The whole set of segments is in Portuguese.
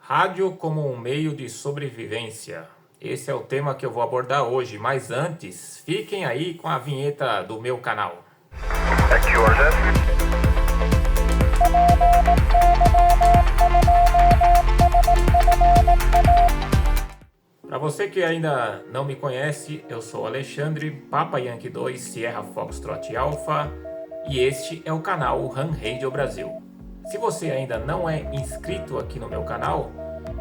Rádio como um meio de sobrevivência. Esse é o tema que eu vou abordar hoje, mas antes, fiquem aí com a vinheta do meu canal. Para você que ainda não me conhece, eu sou Alexandre, Papa Yankee 2, Sierra Foxtrot Alpha, e este é o canal RAM Radio Brasil. Se você ainda não é inscrito aqui no meu canal,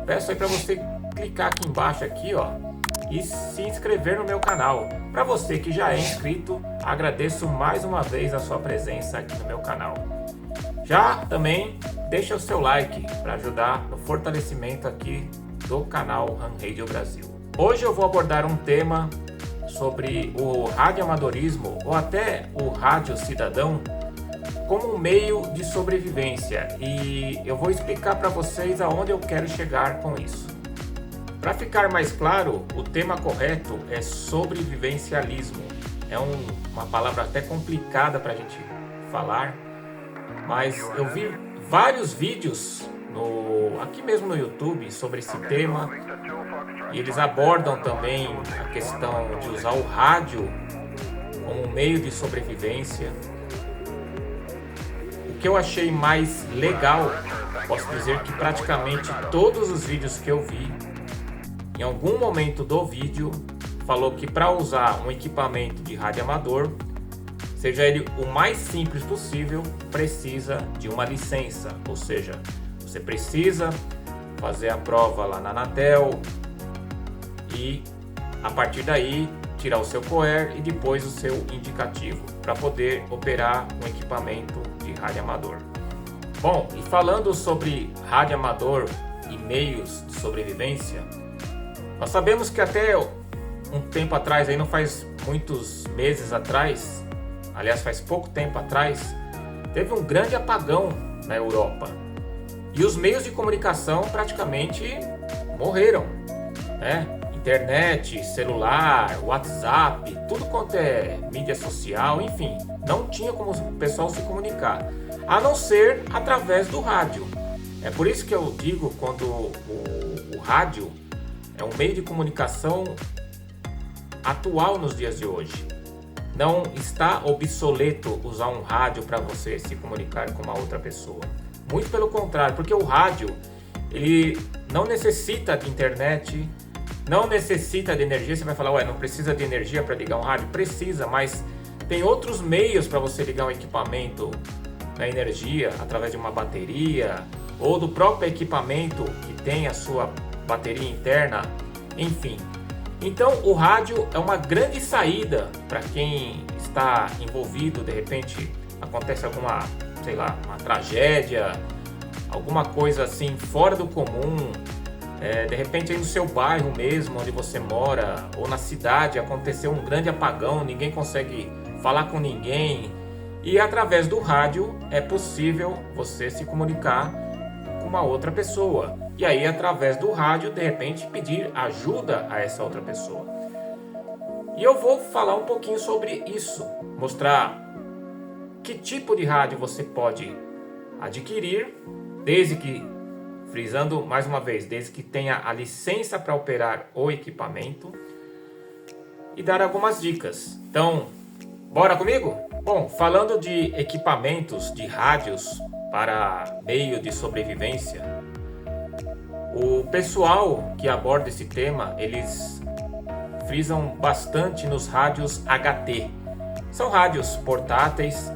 peço aí para você clicar aqui embaixo aqui, ó, e se inscrever no meu canal. Para você que já é inscrito, agradeço mais uma vez a sua presença aqui no meu canal. Já também deixa o seu like para ajudar no fortalecimento aqui do canal RAM Radio Brasil. Hoje eu vou abordar um tema sobre o radioamadorismo ou até o rádio cidadão como um meio de sobrevivência, e eu vou explicar para vocês aonde eu quero chegar com isso. Para ficar mais claro, o tema correto é sobrevivencialismo. É uma palavra até complicada para a gente falar, mas eu vi vários vídeos aqui mesmo no YouTube sobre esse tema, e eles abordam também a questão de usar o rádio como um meio de sobrevivência. O que eu achei mais legal, posso dizer que praticamente todos os vídeos que eu vi, em algum momento do vídeo, falou que para usar um equipamento de rádio amador, seja ele o mais simples possível, precisa de uma licença, ou seja, você precisa fazer a prova lá na Anatel e a partir daí tirar o seu COER e depois o seu indicativo para poder operar um equipamento de rádio amador. Bom, e falando sobre rádio amador e meios de sobrevivência, nós sabemos que até um tempo atrás, aí não faz muitos meses atrás, aliás faz pouco tempo atrás, teve um grande apagão na Europa e os meios de comunicação praticamente morreram, né? Internet, celular, WhatsApp, tudo quanto é mídia social, enfim, não tinha como o pessoal se comunicar, a não ser através do rádio. É por isso que eu digo quando o rádio é um meio de comunicação atual nos dias de hoje. Não está obsoleto usar um rádio para você se comunicar com uma outra pessoa. Muito pelo contrário, porque o rádio ele não necessita de internet, não necessita de energia. Você vai falar, ué, não precisa de energia para ligar um rádio? Precisa, mas tem outros meios para você ligar um equipamento na energia, através de uma bateria, ou do próprio equipamento que tem a sua bateria interna, enfim. Então o rádio é uma grande saída para quem está envolvido, de repente acontece alguma, sei lá, uma tragédia, alguma coisa assim fora do comum. De repente aí no seu bairro mesmo, onde você mora, ou na cidade, aconteceu um grande apagão, ninguém consegue falar com ninguém, e através do rádio é possível você se comunicar com uma outra pessoa, e aí através do rádio de repente pedir ajuda a essa outra pessoa. E eu vou falar um pouquinho sobre isso, mostrar que tipo de rádio você pode adquirir, desde que, frisando mais uma vez, desde que tenha a licença para operar o equipamento, e dar algumas dicas. Então, bora comigo? Bom, falando de equipamentos de rádios para meio de sobrevivência, o pessoal que aborda esse tema, eles frisam bastante nos rádios HT. São rádios portáteis,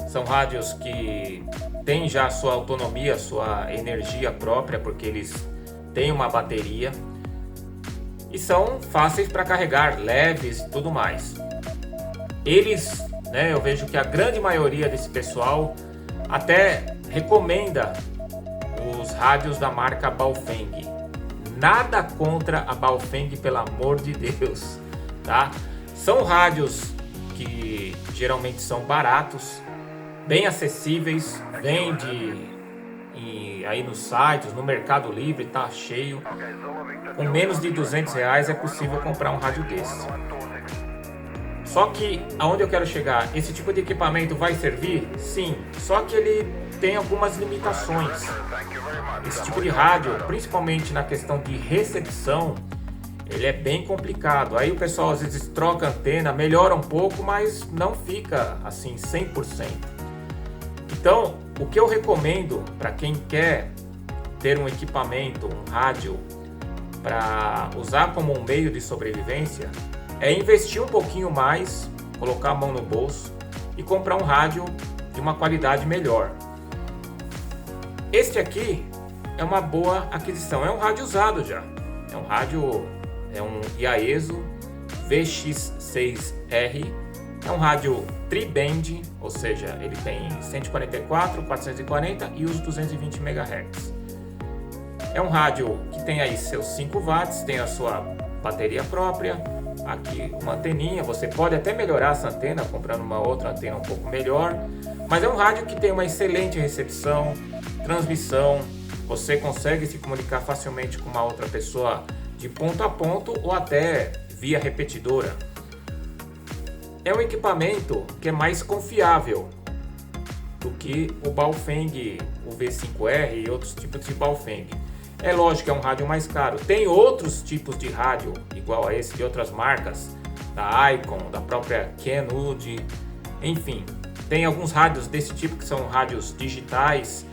são rádios que têm já sua autonomia, sua energia própria, porque eles têm uma bateria e são fáceis para carregar, leves e tudo mais. Eles, eu vejo que a grande maioria desse pessoal até recomenda os rádios da marca Baofeng. Nada contra a Baofeng, pelo amor de Deus, tá? São rádios que geralmente são baratos, bem acessíveis, vende aí nos sites, no Mercado Livre, tá cheio. Com menos de R$200 é possível comprar um rádio desse. Só que aonde eu quero chegar, esse tipo de equipamento vai servir? Sim, só que ele tem algumas limitações. Esse tipo de rádio, principalmente na questão de recepção, ele é bem complicado. Aí o pessoal às vezes troca a antena, melhora um pouco, mas não fica assim 100%. Então, o que eu recomendo para quem quer ter um equipamento, um rádio, para usar como um meio de sobrevivência, é investir um pouquinho mais, colocar a mão no bolso e comprar um rádio de uma qualidade melhor. Este aqui é uma boa aquisição, é um rádio usado já, é um rádio, é um Yaesu VX6R, é um rádio tri-band, ou seja, ele tem 144, 440 e os 220 MHz. É um rádio que tem aí seus 5 watts, tem a sua bateria própria, aqui uma anteninha, você pode até melhorar essa antena comprando uma outra antena um pouco melhor, mas é um rádio que tem uma excelente recepção, transmissão, você consegue se comunicar facilmente com uma outra pessoa de ponto a ponto ou até via repetidora. É um equipamento que é mais confiável do que o Baofeng, o V5R e outros tipos de Baofeng. É lógico que é um rádio mais caro. Tem outros tipos de rádio igual a esse de outras marcas, da Icon, da própria Kenwood, enfim. Tem alguns rádios desse tipo que são rádios digitais.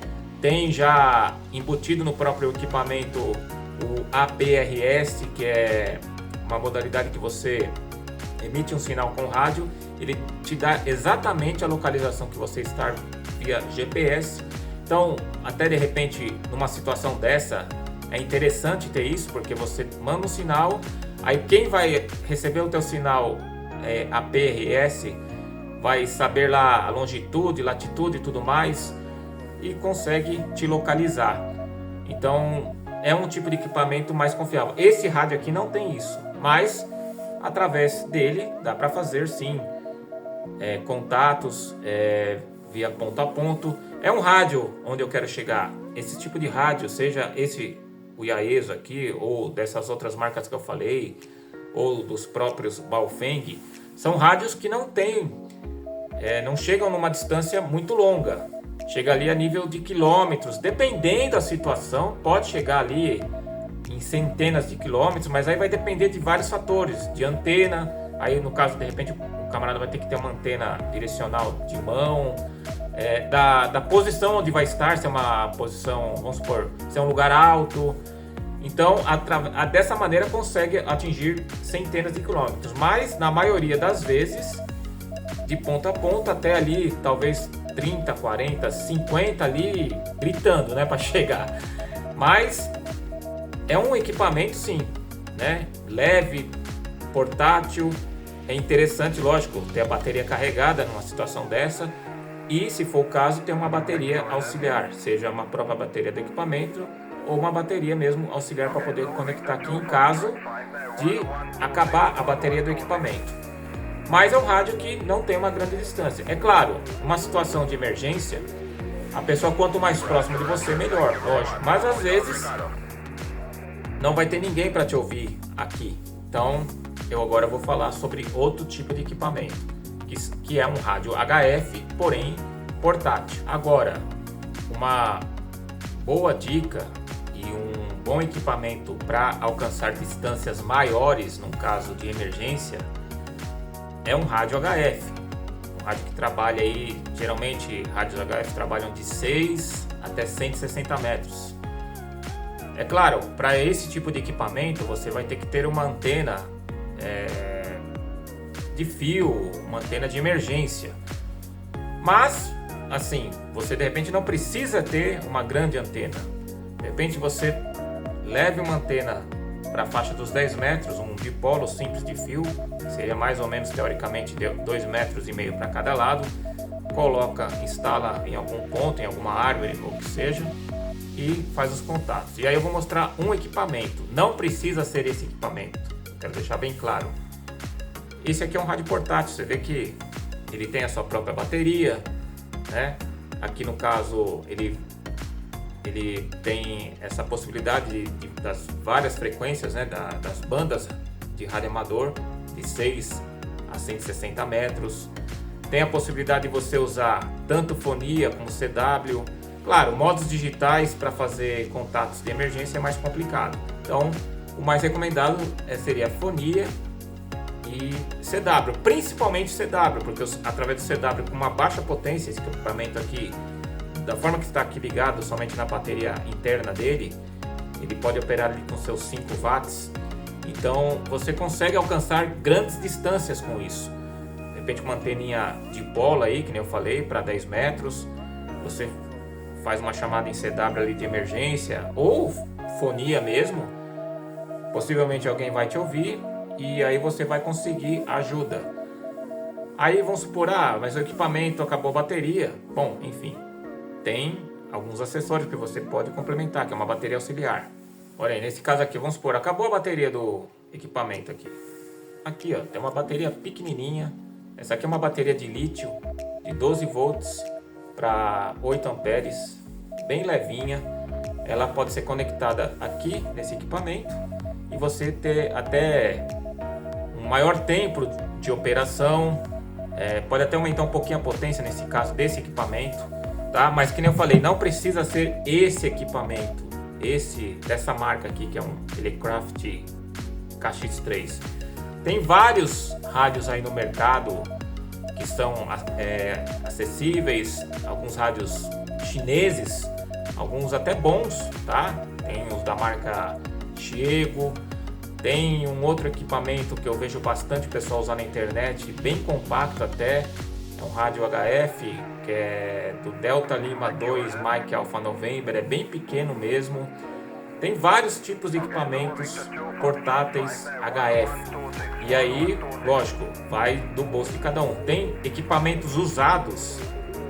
Tem já embutido no próprio equipamento o APRS, que é uma modalidade que você emite um sinal com rádio, ele te dá exatamente a localização que você está via GPS. Então, até de repente, numa situação dessa, é interessante ter isso, porque você manda um sinal, aí quem vai receber o teu sinal APRS vai saber lá a longitude, latitude e tudo mais, e consegue te localizar. Então, é um tipo de equipamento mais confiável. Esse rádio aqui não tem isso, mas através dele dá para fazer sim contatos via ponto a ponto. É um rádio onde eu quero chegar. Esse tipo de rádio, seja esse o Yaesu aqui ou dessas outras marcas que eu falei, ou dos próprios Baofeng, são rádios que não chegam numa distância muito longa. Chega ali a nível de quilômetros, dependendo da situação, pode chegar ali em centenas de quilômetros, mas aí vai depender de vários fatores, de antena. Aí no caso, de repente, o camarada vai ter que ter uma antena direcional de mão, da posição onde vai estar, se é uma posição, vamos supor, se é um lugar alto. Então, dessa maneira consegue atingir centenas de quilômetros, mas na maioria das vezes, de ponta a ponta até ali, talvez 30, 40, 50 ali, gritando, né, para chegar. Mas é um equipamento sim, né, leve, portátil. É interessante, lógico, ter a bateria carregada numa situação dessa. E, se for o caso, ter uma bateria auxiliar, seja uma própria bateria do equipamento ou uma bateria mesmo auxiliar para poder conectar aqui em caso de acabar a bateria do equipamento. Mas é um rádio que não tem uma grande distância. É claro, uma situação de emergência, a pessoa quanto mais próxima de você, melhor, lógico. Mas às vezes não vai ter ninguém para te ouvir aqui. Então, eu agora vou falar sobre outro tipo de equipamento, que é um rádio HF, porém portátil. Agora, uma boa dica e um bom equipamento para alcançar distâncias maiores num caso de emergência é um rádio HF. Um rádio que trabalha aí, geralmente rádios HF trabalham de 6 até 160 metros. É claro, para esse tipo de equipamento você vai ter que ter uma antena de fio, uma antena de emergência. Mas, assim, você de repente não precisa ter uma grande antena. De repente você leve uma antena para a faixa dos 10 metros, um dipolo simples de fio, seria mais ou menos teoricamente 2,5 metros para cada lado, instala em algum ponto, em alguma árvore ou que seja, e faz os contatos. E aí eu vou mostrar um equipamento, não precisa ser esse equipamento, quero deixar bem claro. Esse aqui é um rádio portátil, você vê que ele tem a sua própria bateria, né? Aqui no caso ele tem essa possibilidade das várias frequências, né? Das bandas de rádio amador, de 6 a 160 metros. Tem a possibilidade de você usar tanto fonia como CW. Claro, modos digitais para fazer contatos de emergência é mais complicado. Então, o mais recomendado seria fonia e CW, principalmente CW, porque através do CW com uma baixa potência, esse equipamento aqui, da forma que está aqui ligado somente na bateria interna dele, ele pode operar ali com seus 5 watts. Então você consegue alcançar grandes distâncias com isso. De repente uma anteninha de bola aí, que nem eu falei, para 10 metros, você faz uma chamada em CW ali de emergência, ou fonia mesmo, possivelmente alguém vai te ouvir e aí você vai conseguir ajuda. Aí vamos supor, mas o equipamento acabou a bateria. Bom, enfim, tem alguns acessórios que você pode complementar, que é uma bateria auxiliar. Olha aí, nesse caso aqui, vamos supor, acabou a bateria do equipamento aqui. Aqui, ó, tem uma bateria pequenininha. Essa aqui é uma bateria de lítio de 12 volts para 8 amperes, bem levinha. Ela pode ser conectada aqui nesse equipamento e você ter até um maior tempo de operação. Pode até aumentar um pouquinho a potência nesse caso desse equipamento, tá? Mas que nem eu falei, não precisa ser esse equipamento, dessa marca aqui, que é um Elecraft KX3. Tem vários rádios aí no mercado que são acessíveis, alguns rádios chineses, alguns até bons, tá? Tem os da marca Xiego, tem um outro equipamento que eu vejo bastante o pessoal usar na internet, bem compacto até, é um rádio HF, que é do Delta Lima 2 Mike Alpha November, é bem pequeno mesmo. Tem vários tipos de equipamentos portáteis HF. E aí, lógico, vai do bolso de cada um. Tem equipamentos usados,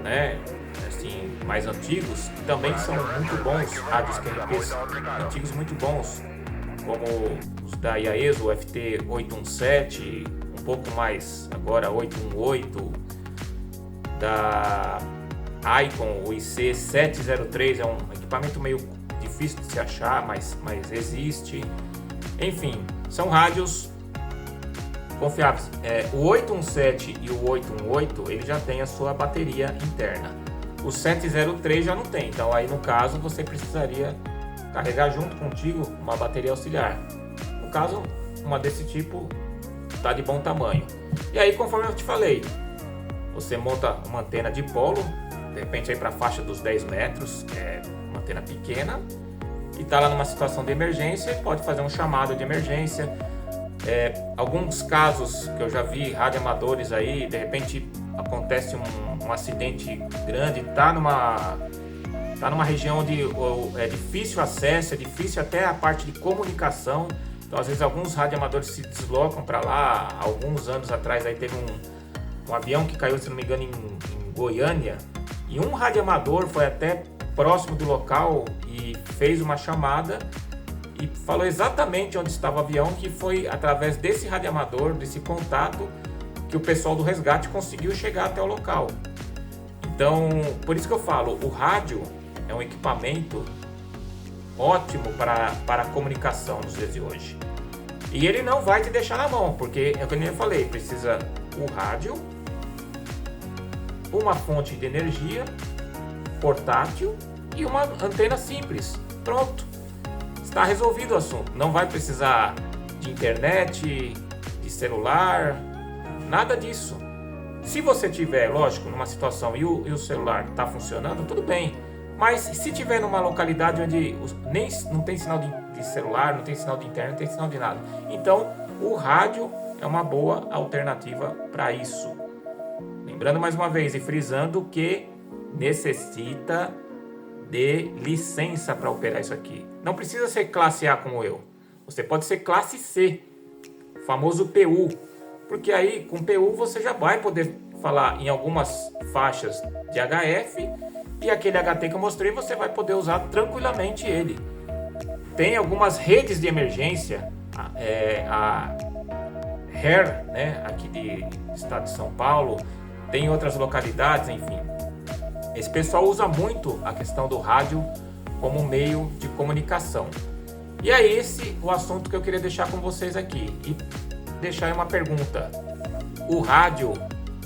né, assim, mais antigos, que também são muito bons, rádios QRPs antigos muito bons, como os da Yaesu, o FT817, um pouco mais agora 818, da Icon, o IC703, é um equipamento meio difícil de se achar, mas existe. Enfim, são rádios confiáveis. O 817 e o 818 ele já tem a sua bateria interna. O 703 já não tem, então aí no caso você precisaria carregar junto contigo uma bateria auxiliar. No caso, uma desse tipo está de bom tamanho. E aí, conforme eu te falei, você monta uma antena de polo, de repente aí para a faixa dos 10 metros, é uma antena pequena, e está lá numa situação de emergência, pode fazer um chamado de emergência. Alguns casos que eu já vi, radioamadores aí, de repente acontece um acidente grande, tá numa região onde é difícil acesso, é difícil até a parte de comunicação. Então às vezes alguns radioamadores se deslocam para lá. Alguns anos atrás aí teve um avião que caiu, se não me engano, em Goiânia, e um radioamador foi até próximo do local e fez uma chamada e falou exatamente onde estava o avião, que foi através desse radioamador, desse contato, que o pessoal do resgate conseguiu chegar até o local. Então, por isso que eu falo, o rádio é um equipamento ótimo para a comunicação nos dias de hoje. E ele não vai te deixar na mão, porque é o que eu falei, precisa o rádio, uma fonte de energia portátil e uma antena simples. Pronto, está resolvido o assunto. Não vai precisar de internet, de celular, nada disso. Se você tiver, lógico, numa situação e o celular está funcionando, tudo bem. Mas se tiver numa localidade onde não tem sinal de celular, não tem sinal de internet, não tem sinal de nada, então o rádio é uma boa alternativa para isso. Lembrando mais uma vez e frisando que necessita de licença para operar isso aqui. Não precisa ser classe A como eu. Você pode ser classe C, famoso PU. Porque aí com PU você já vai poder falar em algumas faixas de HF e aquele HT que eu mostrei você vai poder usar tranquilamente ele. Tem algumas redes de emergência, a HER, né, aqui do estado de São Paulo, tem outras localidades, enfim. Esse pessoal usa muito a questão do rádio como meio de comunicação. E é esse o assunto que eu queria deixar com vocês aqui. E deixar aí uma pergunta. o rádio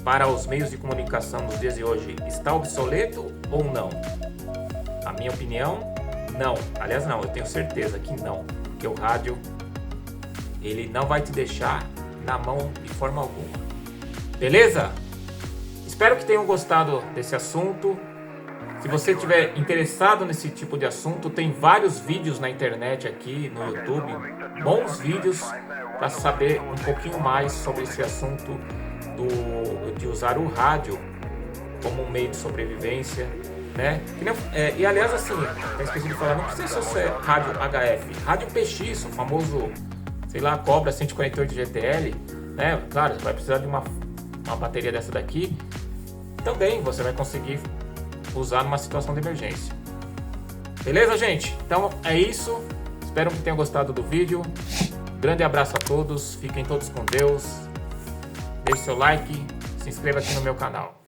para os meios de comunicação nos dias de hoje está obsoleto ou não? A minha opinião, não. Aliás, não, eu tenho certeza que não. Porque o rádio, ele não vai te deixar na mão de forma alguma. Beleza? Espero que tenham gostado desse assunto. Se você estiver interessado nesse tipo de assunto, tem vários vídeos na internet aqui no YouTube, bons vídeos para saber um pouquinho mais sobre esse assunto de usar o rádio como um meio de sobrevivência, né? E aliás, assim, eu esqueci de falar, não precisa ser rádio HF, rádio PX, o famoso, sei lá, Cobra 148 GTL, né? Claro, você vai precisar de uma bateria dessa daqui, também você vai conseguir usar numa situação de emergência. Beleza, gente? Então é isso. Espero que tenham gostado do vídeo. Grande abraço a todos. Fiquem todos com Deus. Deixe seu like. Se inscreva aqui no meu canal.